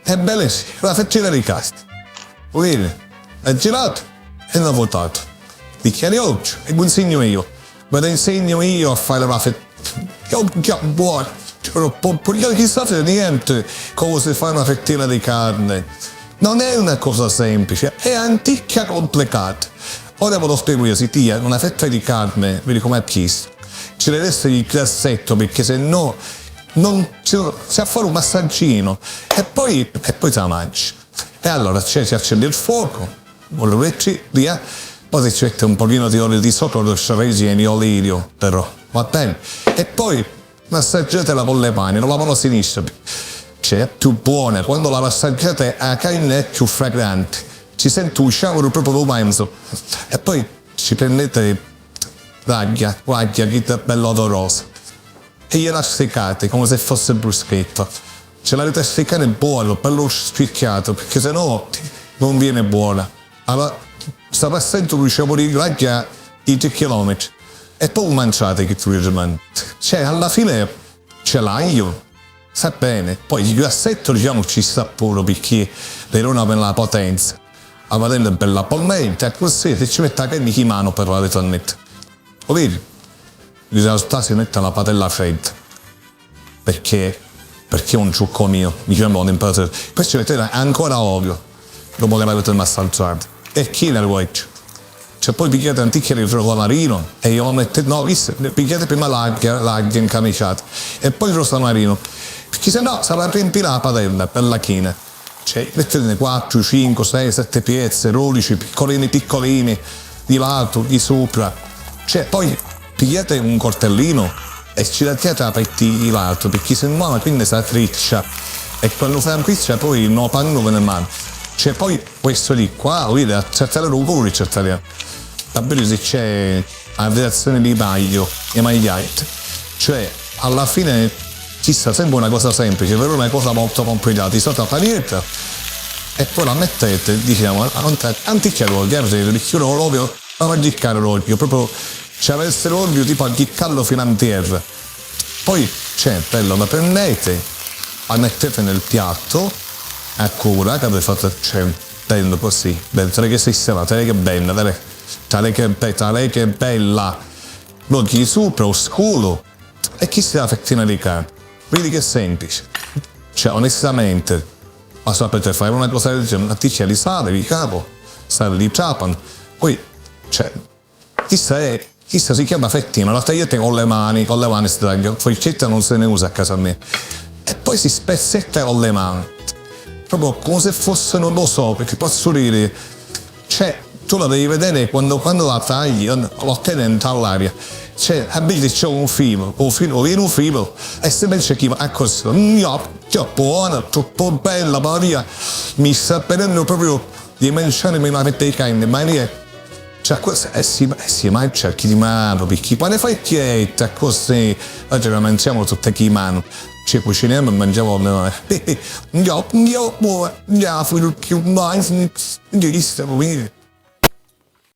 È bellissimo, la fettina di casta. Vedi? È girato e l'ho votato. Bicchiere oggi, e vi insegno io. Ma ti insegno io a fare la fettina. Che buono. Perché chissà se niente come si fa una fettina di carne. Non è una cosa semplice, è antica complicata. Ora ve lo spiego io, si tira una fetta di carne, vedi com'è chiesto. Ci deve essere il grassetto perché se no non si a fare un massaggino e poi si la mangi. E allora si accende il fuoco, lo metti via, poi si mette un pochino di olio di sopra, lo regeni olio però, va bene? E poi massaggiatela con le mani, con la mano sinistra. Cioè, è più buona, quando la massaggiate la carne è più fragrante, ci sente un sciavolo proprio romanzo. E poi ci prendete raglia, che è bello odorosa, e gliela sticcate come se fosse bruschetta. Ce l'avete sticcata buono, bello spicchiato, perché sennò non viene buona. Allora, sta passando un sciavolo di raglia di 3 km e poi mangiate che tu rimane. Cioè, alla fine ce l'aglio, sa bene, poi il grassetto diciamo ci sta pure perché le non per la potenza. La padella è bella bollente, così se ci mette la carne in mano per la retannetta. Lo vedi? In realtà si mette la padella fredda. Perché è un trucco mio, diciamo un imperatore. Poi ci mettete ancora olio, dopo che l'avete massaggiato. E chi ne vuoi? Cioè poi pigliate un ticchio di rosamarino e io lo mettete, no, pigliate prima l'aglia incamiciata e poi il rosamarino, perché se no sarà riempire la padella per la china. Cioè mettete 4, 5, 6, 7 pezzi, rodici, piccolini, di lato, di sopra. Cioè poi pigliate un coltellino e ci lasciate aperti di lato, perché se no la quindi si triccia e quando fa un triccia poi non panno ve ne mano. Cioè poi questo di qua, vedi, a cercare un cuore cercare. Davvero se c'è la reazione di paglio e magliette. Cioè, alla fine ci sta sempre una cosa semplice, però una cosa molto complicata. Sotto la panetta e poi la mettete, diciamo, anticchia l'olio, perché l'olio, la maggiccare l'olio, proprio c'è avesse l'olio tipo a chiccarlo fino a terra. Poi, c'è, bello, la prendete, la mettete nel piatto, a cura, che avete fatto, cioè, bello così, bello, tale che sistema, tale che bella, tale che bella, l'occhio sopra, oscuro, e chi si dà la fettina di carne? Vedi che semplice, cioè, onestamente, ma sapete fare una cosa del genere, una ticcia di sale, di capo, sale di trapano, poi, cioè, questa si chiama fettina, la tagliate con le mani si taglia, foicetta non se ne usa a casa mia, e poi si spezzetta con le mani. Proprio come se fosse, non lo so, perché posso dire, cioè, tu la devi vedere quando la tagli, lo tieni all'aria, cioè, abiti c'è un filo, viene un filo, e se invece chi va così, che buona, troppo bella, Maria, mi sta venendo proprio di mangiare la fetta di carne, Maria, cioè, si mangia chi di mano, perché quando fai chietta, così, oggi la mangiamo tutte chi di mano. Ci cuciniamo e mangiamo io, fui più mai,